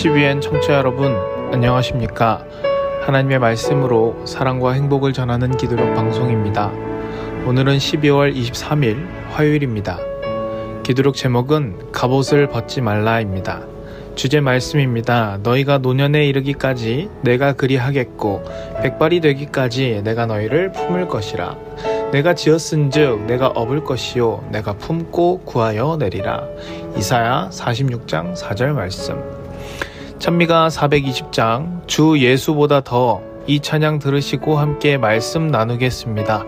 CBN 청취자 여러분, 안녕하십니까? 하나님의 말씀으로 사랑과 행복을 전하는 기도력 방송입니다. 오늘은 12월 23일 화요일입니다. 기도력 제목은 갑옷을 벗지 말라입니다. 주제 말씀입니다. 너희가 노년에 이르기까지 내가 그리하겠고 백발이 되기까지 내가 너희를 품을 것이라. 내가 지었은즉 내가 업을 것이요 내가 품고 구하여 내리라. 이사야 46장 4절 말씀. 찬미가 420장 주 예수보다 더 이 찬양 들으시고 함께 말씀 나누겠습니다.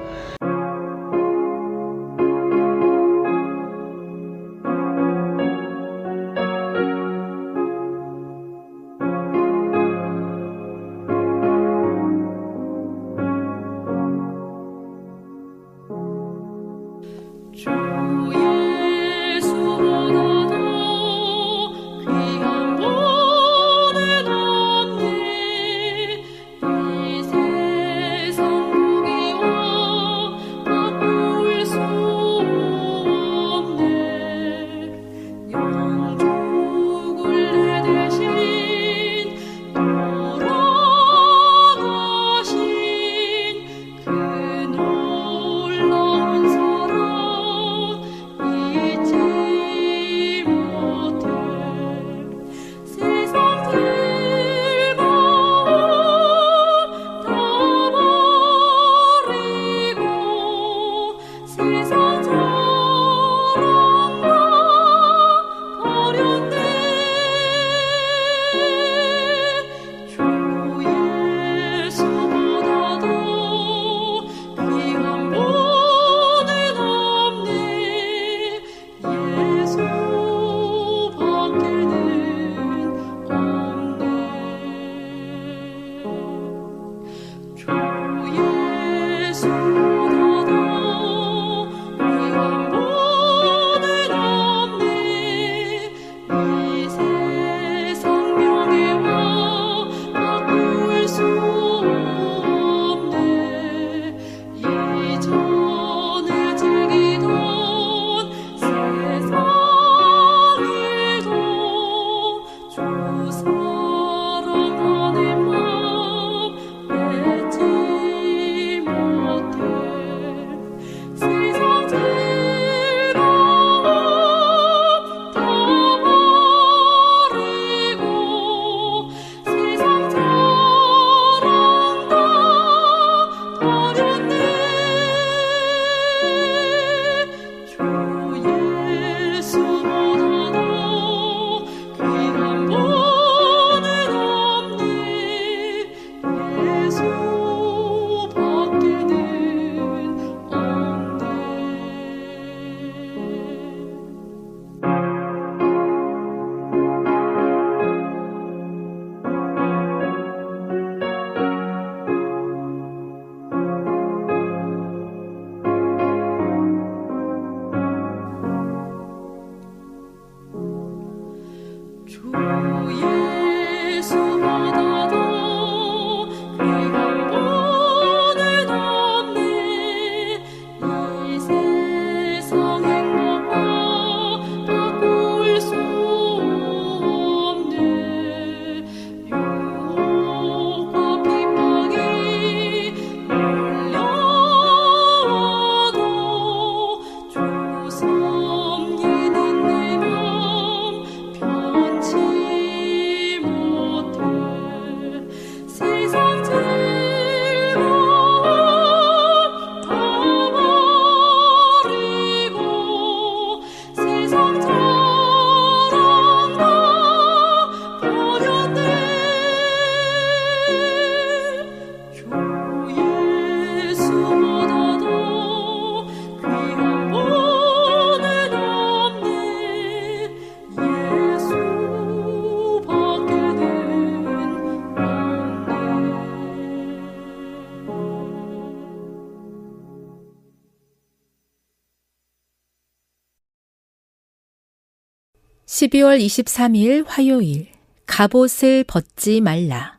(12월 23일) 화요일 갑옷을 벗지 말라.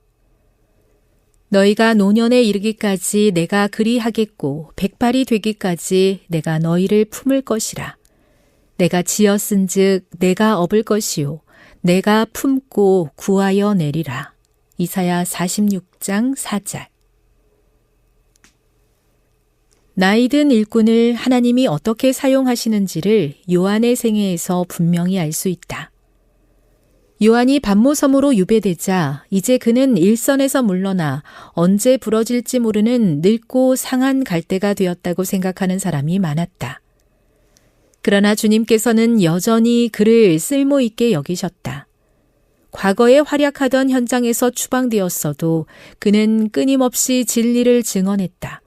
너희가 노년에 이르기까지 내가 그리하겠고 백발이 되기까지 내가 너희를 품을 것이라. 내가 지었은즉 내가 업을 것이요 내가 품고 구하여 내리라. 이사야 46장 4절. 나이든 일꾼을 하나님이 어떻게 사용하시는지를 요한의 생애에서 분명히 알 수 있다. 요한이 반모섬으로 유배되자 이제 그는 일선에서 물러나 언제 부러질지 모르는 늙고 상한 갈대가 되었다고 생각하는 사람이 많았다. 그러나 주님께서는 여전히 그를 쓸모있게 여기셨다. 과거에 활약하던 현장에서 추방되었어도 그는 끊임없이 진리를 증언했다.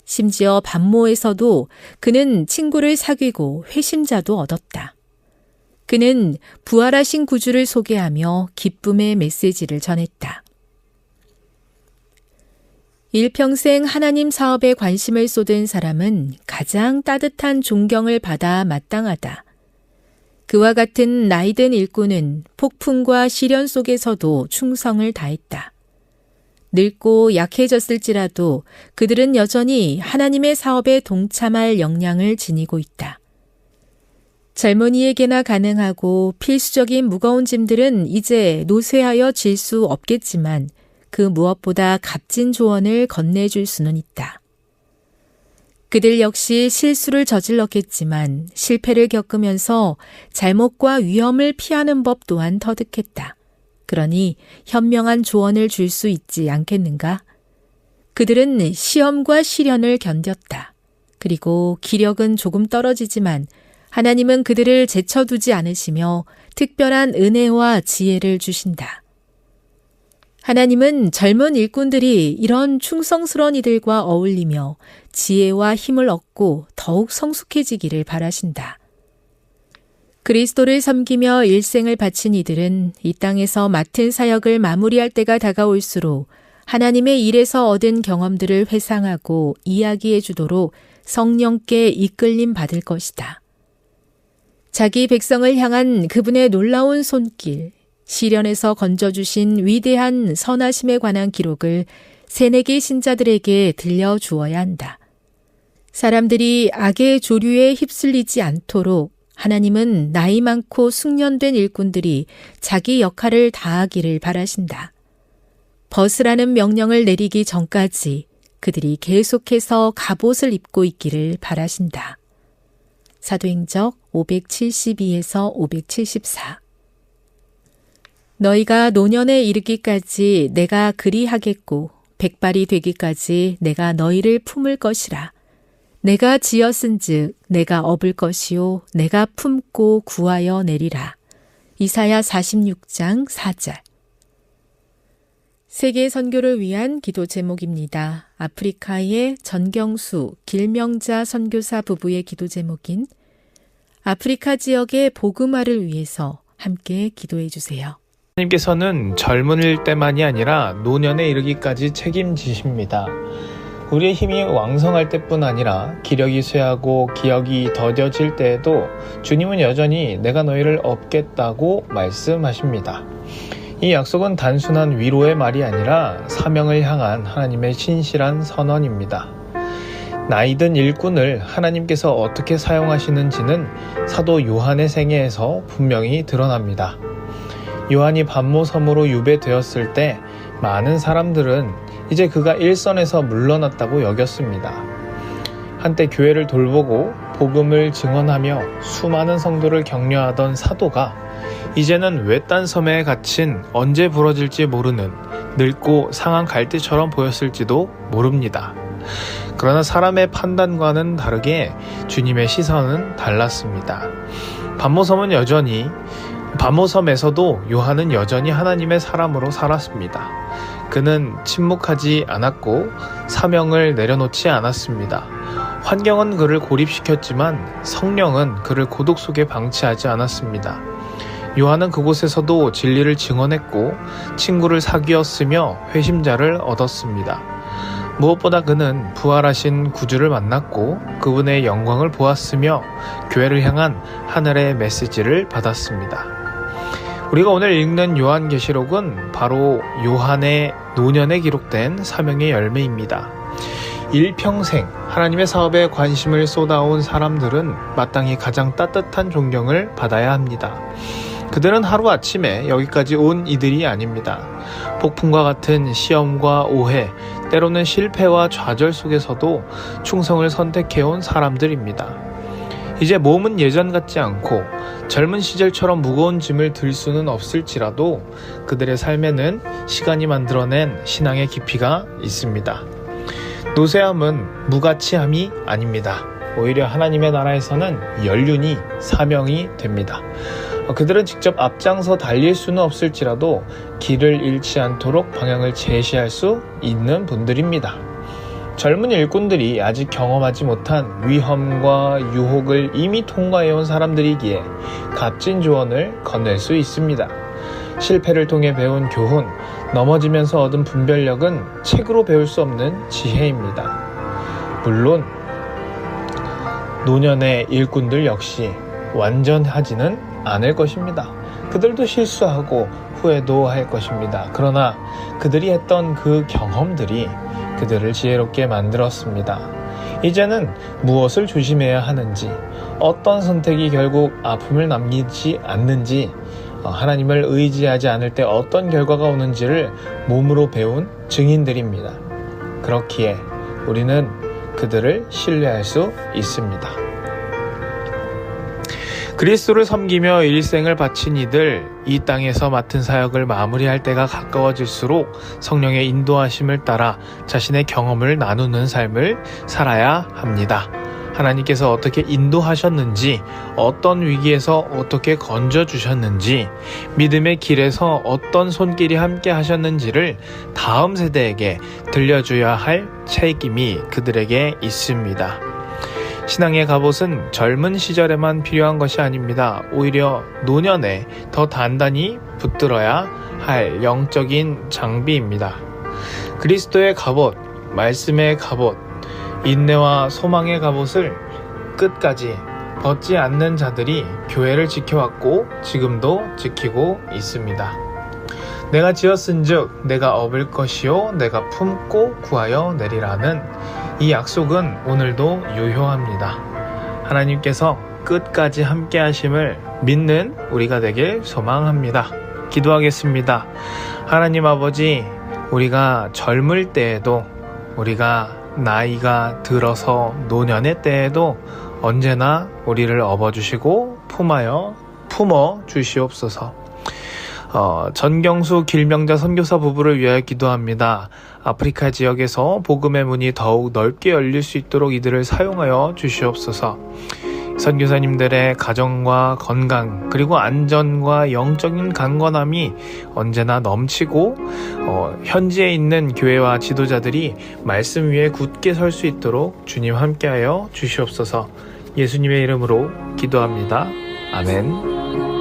심지어 반모에서도 그는 친구를 사귀고 회심자도 얻었다. 그는 부활하신 구주를 소개하며 기쁨의 메시지를 전했다. 일평생 하나님 사업에 관심을 쏟은 사람은 가장 따뜻한 존경을 받아 마땅하다. 그와 같은 나이든 일꾼은 폭풍과 시련 속에서도 충성을 다했다. 늙고 약해졌을지라도 그들은 여전히 하나님의 사업에 동참할 역량을 지니고 있다. 젊은이에게나 가능하고 필수적인 무거운 짐들은 이제 노쇠하여 질 수 없겠지만 그 무엇보다 값진 조언을 건네줄 수는 있다. 그들 역시 실수를 저질렀겠지만 실패를 겪으면서 잘못과 위험을 피하는 법 또한 터득했다. 그러니 현명한 조언을 줄 수 있지 않겠는가? 그들은 시험과 시련을 견뎠다. 그리고 기력은 조금 떨어지지만 하나님은 그들을 제쳐두지 않으시며 특별한 은혜와 지혜를 주신다. 하나님은 젊은 일꾼들이 이런 충성스러운 이들과 어울리며 지혜와 힘을 얻고 더욱 성숙해지기를 바라신다. 그리스도를 섬기며 일생을 바친 이들은 이 땅에서 맡은 사역을 마무리할 때가 다가올수록 하나님의 일에서 얻은 경험들을 회상하고 이야기해 주도록 성령께 이끌림 받을 것이다. 자기 백성을 향한 그분의 놀라운 손길, 시련에서 건져주신 위대한 선하심에 관한 기록을 새내기 신자들에게 들려주어야 한다. 사람들이 악의 조류에 휩쓸리지 않도록 하나님은 나이 많고 숙련된 일꾼들이 자기 역할을 다하기를 바라신다. 벗으라는 명령을 내리기 전까지 그들이 계속해서 갑옷을 입고 있기를 바라신다. 사도행적 572에서 574. 너희가 노년에 이르기까지 내가 그리하겠고 백발이 되기까지 내가 너희를 품을 것이라. 내가 지었은즉 내가 업을 것이요 내가 품고 구하여 내리라. 이사야 46장 4절. 세계 선교를 위한 기도 제목입니다. 아프리카의 전경수 길명자 선교사 부부의 기도 제목인 아프리카 지역의 복음화를 위해서 함께 기도해 주세요. 하나님께서는 젊은일 때만이 아니라 노년에 이르기까지 책임지십니다. 우리의 힘이 왕성할 때뿐 아니라 기력이 쇠하고 기억이 더뎌질 때에도 주님은 여전히 내가 너희를 업겠다고 말씀하십니다. 이 약속은 단순한 위로의 말이 아니라 사명을 향한 하나님의 신실한 선언입니다. 나이든 일꾼을 하나님께서 어떻게 사용하시는지는 사도 요한의 생애에서 분명히 드러납니다. 요한이 반모섬으로 유배되었을 때 많은 사람들은 이제 그가 일선에서 물러났다고 여겼습니다. 한때 교회를 돌보고 복음을 증언하며 수많은 성도를 격려하던 사도가 이제는 외딴 섬에 갇힌 언제 부러질지 모르는 늙고 상한 갈대처럼 보였을지도 모릅니다. 그러나 사람의 판단과는 다르게 주님의 시선은 달랐습니다. 반모섬에서도 요한은 여전히 하나님의 사람으로 살았습니다. 그는 침묵하지 않았고 사명을 내려놓지 않았습니다. 환경은 그를 고립시켰지만 성령은 그를 고독 속에 방치하지 않았습니다. 요한은 그곳에서도 진리를 증언했고 친구를 사귀었으며 회심자를 얻었습니다. 무엇보다 그는 부활하신 구주를 만났고 그분의 영광을 보았으며 교회를 향한 하늘의 메시지를 받았습니다. 우리가 오늘 읽는 요한계시록은 바로 요한의 노년에 기록된 사명의 열매입니다. 일평생 하나님의 사업에 관심을 쏟아온 사람들은 마땅히 가장 따뜻한 존경을 받아야 합니다. 그들은 하루아침에 여기까지 온 이들이 아닙니다. 폭풍과 같은 시험과 오해, 때로는 실패와 좌절 속에서도 충성을 선택해온 사람들입니다. 이제 몸은 예전 같지 않고 젊은 시절처럼 무거운 짐을 들 수는 없을지라도 그들의 삶에는 시간이 만들어낸 신앙의 깊이가 있습니다. 노쇠함은 무가치함이 아닙니다. 오히려 하나님의 나라에서는 연륜이 사명이 됩니다. 그들은 직접 앞장서 달릴 수는 없을지라도 길을 잃지 않도록 방향을 제시할 수 있는 분들입니다. 젊은 일꾼들이 아직 경험하지 못한 위험과 유혹을 이미 통과해온 사람들이기에 값진 조언을 건넬 수 있습니다. 실패를 통해 배운 교훈, 넘어지면서 얻은 분별력은 책으로 배울 수 없는 지혜입니다. 물론 노년의 일꾼들 역시 완전하지는 않을 것입니다. 그들도 실수하고 후회도 할 것입니다. 그러나 그들이 했던 그 경험들이 그들을 지혜롭게 만들었습니다. 이제는 무엇을 조심해야 하는지, 어떤 선택이 결국 아픔을 남기지 않는지, 하나님을 의지하지 않을 때 어떤 결과가 오는지를 몸으로 배운 증인들입니다. 그렇기에 우리는 그들을 신뢰할 수 있습니다. 그리스도를 섬기며 일생을 바친 이들, 이 땅에서 맡은 사역을 마무리할 때가 가까워질수록 성령의 인도하심을 따라 자신의 경험을 나누는 삶을 살아야 합니다. 하나님께서 어떻게 인도하셨는지, 어떤 위기에서 어떻게 건져주셨는지, 믿음의 길에서 어떤 손길이 함께 하셨는지를 다음 세대에게 들려줘야 할 책임이 그들에게 있습니다. 신앙의 갑옷은 젊은 시절에만 필요한 것이 아닙니다. 오히려 노년에 더 단단히 붙들어야 할 영적인 장비입니다. 그리스도의 갑옷, 말씀의 갑옷, 인내와 소망의 갑옷을 끝까지 벗지 않는 자들이 교회를 지켜왔고 지금도 지키고 있습니다. 내가 지었은즉 내가 업을 것이요 내가 품고 구하여 내리라는 이 약속은 오늘도 유효합니다. 하나님께서 끝까지 함께 하심을 믿는 우리가 되길 소망합니다. 기도하겠습니다. 하나님 아버지, 우리가 젊을 때에도, 우리가 나이가 들어서 노년의 때에도 언제나 우리를 업어주시고 품어 주시옵소서. 전경수 길명자 선교사 부부를 위하여 기도합니다. 아프리카 지역에서 복음의 문이 더욱 넓게 열릴 수 있도록 이들을 사용하여 주시옵소서. 선교사님들의 가정과 건강, 그리고 안전과 영적인 강건함이 언제나 넘치고 현지에 있는 교회와 지도자들이 말씀 위에 굳게 설 수 있도록 주님 함께하여 주시옵소서. 예수님의 이름으로 기도합니다. 아멘.